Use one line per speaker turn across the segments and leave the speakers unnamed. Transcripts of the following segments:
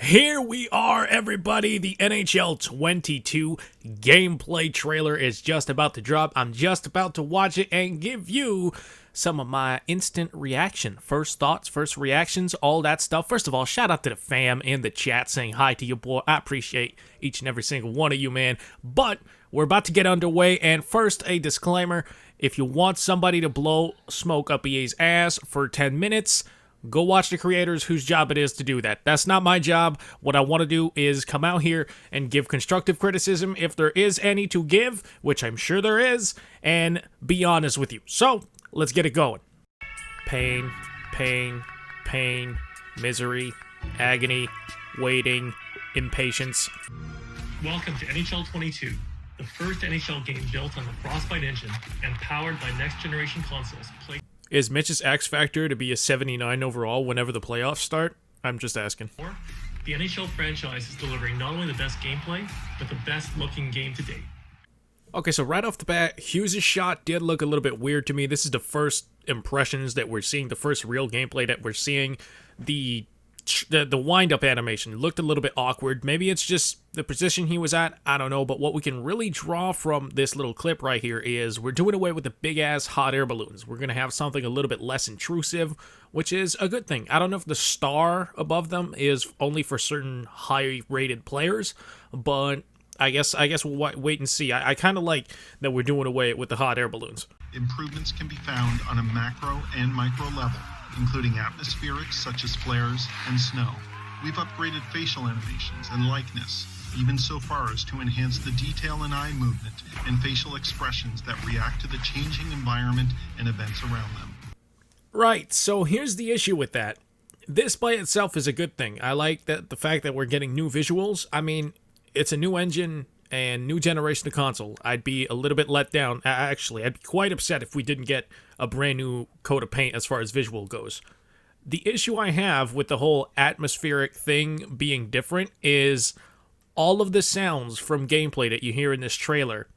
Here we are, everybody. The NHL 22 gameplay trailer is just about to drop. I'm just about to watch it and give you some of my instant reaction. First thoughts, first reactions, all that stuff. First of all, shout out to the fam in the chat saying hi to your boy. I appreciate each and every single one of you, man. But we're about to get underway, and first, a disclaimer. If you want somebody to blow smoke up EA's ass for 10 minutes, go watch the creators whose job it is to do that. That's not my job. What I want to do is come out here and give constructive criticism if there is any to give, which I'm sure there is, and be honest with you. So, let's get it going. Pain, pain, pain, misery, agony, waiting, impatience.
Welcome to NHL 22, the first NHL game built on the Frostbite engine and powered by next-generation consoles.
Is Mitch's X Factor to be a 79 overall whenever the playoffs start? I'm just asking.
The NHL franchise is delivering not only the best gameplay, but the best-looking game to date.
Okay, so right off the bat, Hughes' shot did look a little bit weird to me. This is the first impressions that we're seeing, the first real gameplay that we're seeing. The wind-up animation looked a little bit awkward. Maybe it's just the position he was at. I don't know. But what we can really draw from this little clip right here is we're doing away with the big-ass hot air balloons. We're going to have something a little bit less intrusive, which is a good thing. I don't know if the star above them is only for certain high-rated players, but I guess we'll wait and see. I kind of like that we're doing away with the hot air balloons.
Improvements can be found on a macro and micro level, including atmospherics such as flares and snow. We've upgraded facial animations and likeness, even so far as to enhance the detail in eye movement and facial expressions that react to the changing environment and events around them.
Right, so here's the issue with that. This by itself is a good thing. I like that the fact that we're getting new visuals. I mean, it's a new engine and new generation of console. I'd be a little bit let down. Actually, I'd be quite upset if we didn't get a brand new coat of paint as far as visual goes. The issue I have with the whole atmospheric thing being different is all of the sounds from gameplay that you hear in this trailer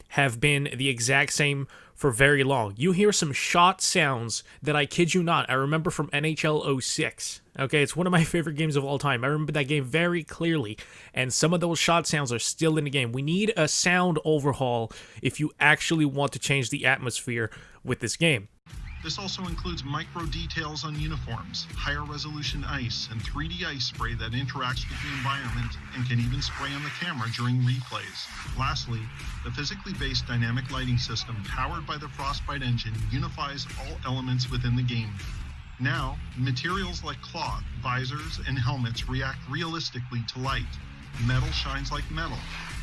have been the exact same for very long. You hear some shot sounds that I kid you not, I remember from NHL 06. Okay, it's one of my favorite games of all time. I remember that game very clearly, and some of those shot sounds are still in the game. We need a sound overhaul if you actually want to change the atmosphere with this game.
This also includes micro details on uniforms, higher resolution ice, and 3D ice spray that interacts with the environment and can even spray on the camera during replays. Lastly, the physically based dynamic lighting system powered by the Frostbite engine unifies all elements within the game. Now, materials like cloth, visors, and helmets react realistically to light. Metal shines like metal.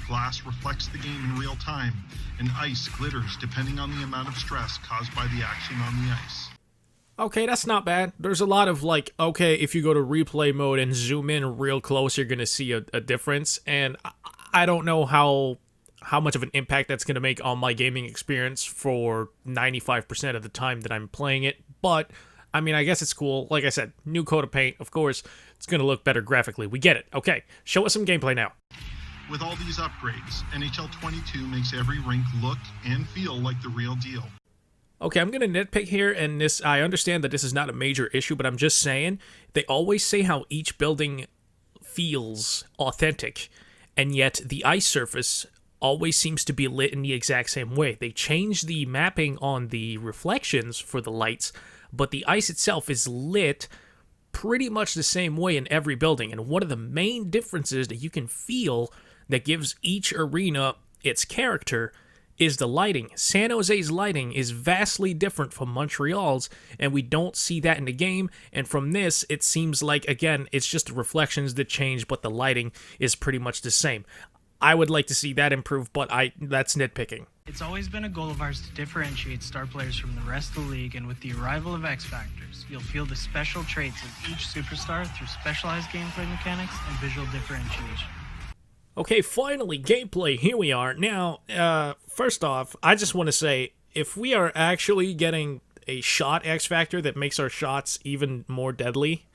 Glass reflects the game in real time, and ice glitters depending on the amount of stress caused by the action on the ice.
Okay, that's not bad. There's a lot of okay, if you go to replay mode and zoom in real close, you're going to see a difference, and I don't know how much of an impact that's going to make on my gaming experience for 95% of the time that I'm playing it, but I mean, I guess it's cool. Like I said, new coat of paint, of course, it's going to look better graphically. We get it. Okay, show us some gameplay now.
With all these upgrades, NHL 22 makes every rink look and feel like the real deal.
Okay, I'm going to nitpick here, and I understand that this is not a major issue, but I'm just saying, they always say how each building feels authentic, and yet the ice surface always seems to be lit in the exact same way. They change the mapping on the reflections for the lights, but the ice itself is lit pretty much the same way in every building, and one of the main differences that you can feel that gives each arena its character is the lighting. San Jose's lighting is vastly different from Montreal's, and we don't see that in the game, and from this, it seems like, again, it's just the reflections that change, but the lighting is pretty much the same. I would like to see that improve, but that's nitpicking.
It's always been a goal of ours to differentiate star players from the rest of the league, and with the arrival of X Factors, you'll feel the special traits of each superstar through specialized gameplay mechanics and visual differentiation.
Okay, finally, gameplay, here we are. Now, first off, I just want to say, if we are actually getting a shot X Factor that makes our shots even more deadly,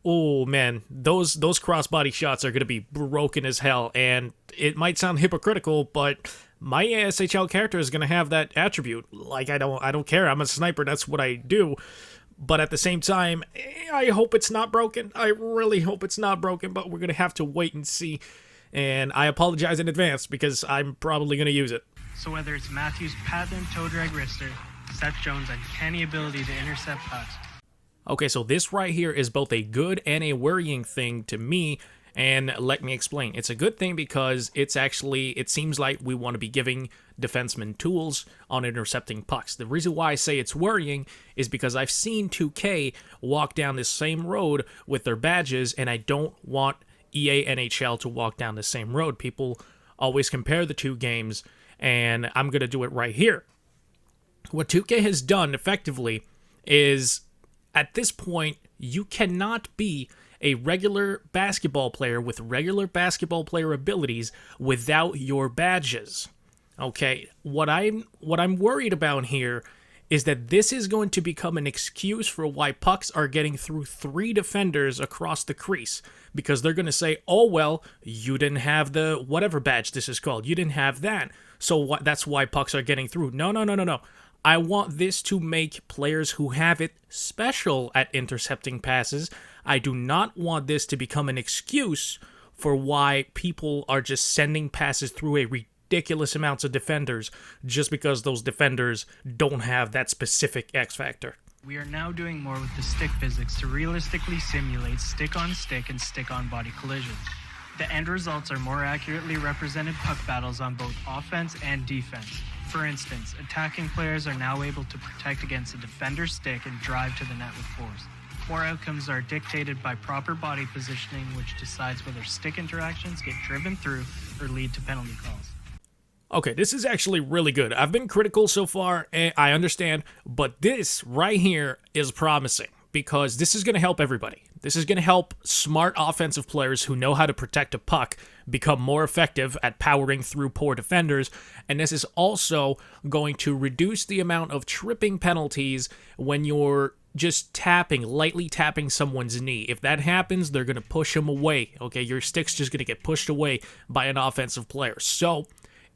oh man, those crossbody shots are going to be broken as hell, and it might sound hypocritical, but my ASHL character is going to have that attribute. Like, I don't care, I'm a sniper, that's what I do. But at the same time, I hope it's not broken. I really hope it's not broken, but we're going to have to wait and see. And I apologize in advance because I'm probably going to use it.
So whether it's Matthew's patent toe drag wrister, Seth Jones' uncanny ability to intercept pucks.
Okay, so this right here is both a good and a worrying thing to me, and let me explain. It's a good thing because it seems like we want to be giving defensemen tools on intercepting pucks. The reason why I say it's worrying is because I've seen 2K walk down this same road with their badges, and I don't want EA NHL to walk down the same road. People always compare the two games, and I'm going to do it right here. What 2K has done effectively is, at this point, you cannot be a regular basketball player with regular basketball player abilities without your badges. Okay, what I'm worried about here is that this is going to become an excuse for why pucks are getting through 3 defenders across the crease, because they're going to say, oh, well, you didn't have the whatever badge this is called. You didn't have that. So that's why pucks are getting through. No. I want this to make players who have it special at intercepting passes. I do not want this to become an excuse for why people are just sending passes through a ridiculous amounts of defenders just because those defenders don't have that specific X factor.
We are now doing more with the stick physics to realistically simulate stick-on-stick and stick-on-body collisions. The end results are more accurately represented puck battles on both offense and defense. For instance, attacking players are now able to protect against a defender's stick and drive to the net with force. More outcomes are dictated by proper body positioning, which decides whether stick interactions get driven through or lead to penalty calls.
Okay, this is actually really good. I've been critical so far, and I understand, but this right here is promising because this is going to help everybody. This is going to help smart offensive players who know how to protect a puck become more effective at powering through poor defenders, and this is also going to reduce the amount of tripping penalties when you're just lightly tapping someone's knee. If that happens, they're going to push them away, okay? Your stick's just going to get pushed away by an offensive player. So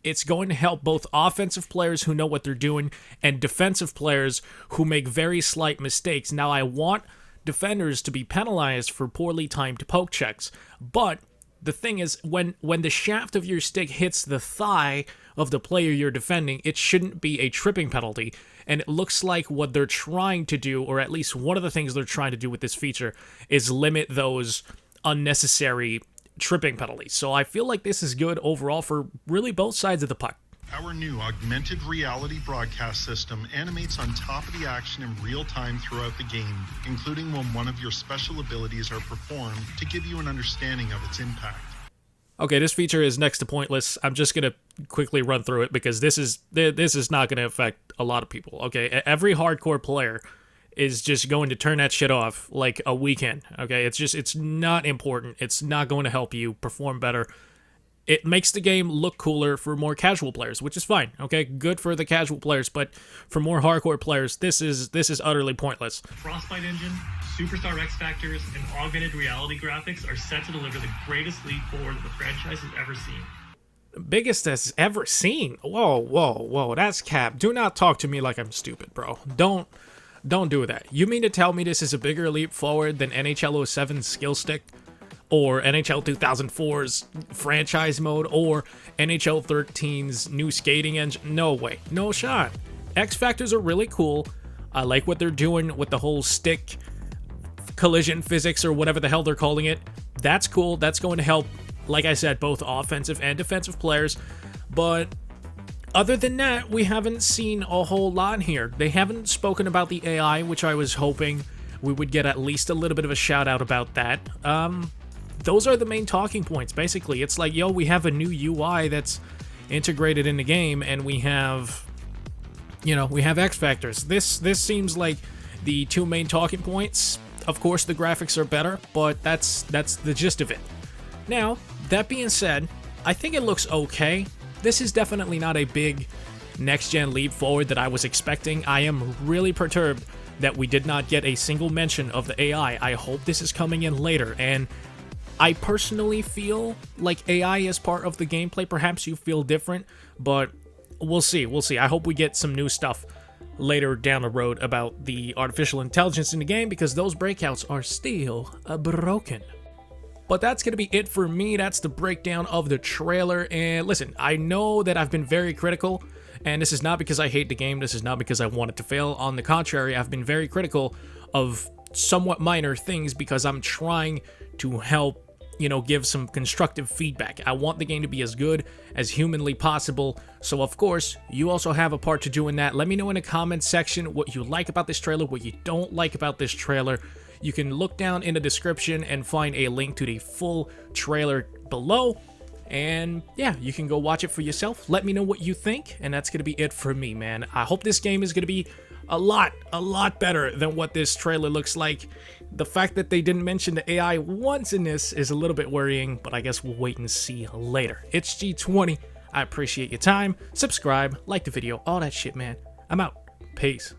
it's going to help both offensive players who know what they're doing and defensive players who make very slight mistakes. Now, I want defenders to be penalized for poorly timed poke checks, but the thing is, when the shaft of your stick hits the thigh of the player you're defending, it shouldn't be a tripping penalty. And it looks like what they're trying to do, or at least one of the things they're trying to do with this feature, is limit those unnecessary tripping penalties. So I feel like this is good overall for really both sides of the puck.
Our new augmented reality broadcast system animates on top of the action in real time throughout the game, including when one of your special abilities are performed to give you an understanding of its impact.
Okay, this feature is next to pointless. I'm just going to quickly run through it because this is not going to affect a lot of people. Okay, every hardcore player is just going to turn that shit off like a weekend. Okay, it's not important. It's not going to help you perform better. It makes the game look cooler for more casual players, which is fine. Okay, good for the casual players, but for more hardcore players, this is utterly pointless.
Frostbite engine, Superstar X Factors, and augmented reality graphics are set to deliver the greatest leap forward that the franchise has ever seen.
Biggest has ever seen? Whoa, that's cap. Do not talk to me like I'm stupid, bro. Don't do that. You mean to tell me this is a bigger leap forward than NHL 07's skill stick? Or NHL 2004's franchise mode, or NHL 13's new skating engine? No way. No shot. X Factors are really cool. I like what they're doing with the whole stick collision physics, or whatever the hell they're calling it. That's cool. That's going to help, like I said, both offensive and defensive players. But other than that, we haven't seen a whole lot here. They haven't spoken about the AI, which I was hoping we would get at least a little bit of a shout out about that. Those are the main talking points, basically. It's like, yo, we have a new UI that's integrated in the game, and we have X Factors. This seems like the two main talking points. Of course, the graphics are better, but that's the gist of it. Now, that being said, I think it looks okay. This is definitely not a big next-gen leap forward that I was expecting. I am really perturbed that we did not get a single mention of the AI. I hope this is coming in later, and I personally feel like AI is part of the gameplay. Perhaps you feel different, but we'll see. I hope we get some new stuff later down the road about the artificial intelligence in the game, because those breakouts are still broken. But that's going to be it for me. That's the breakdown of the trailer. And listen, I know that I've been very critical, and this is not because I hate the game. This is not because I want it to fail. On the contrary, I've been very critical of somewhat minor things because I'm trying to help, give some constructive feedback. I want the game to be as good as humanly possible. So of course, you also have a part to do in that. Let me know in the comments section what you like about this trailer, what you don't like about this trailer. You can look down in the description and find a link to the full trailer below. And yeah, you can go watch it for yourself. Let me know what you think. And that's going to be it for me, man. I hope this game is going to be a lot better than what this trailer looks like. The fact that they didn't mention the AI once in this is a little bit worrying, but I guess we'll wait and see later. It's G20. I appreciate your time. Subscribe, like the video, all that shit, man. I'm out. Peace.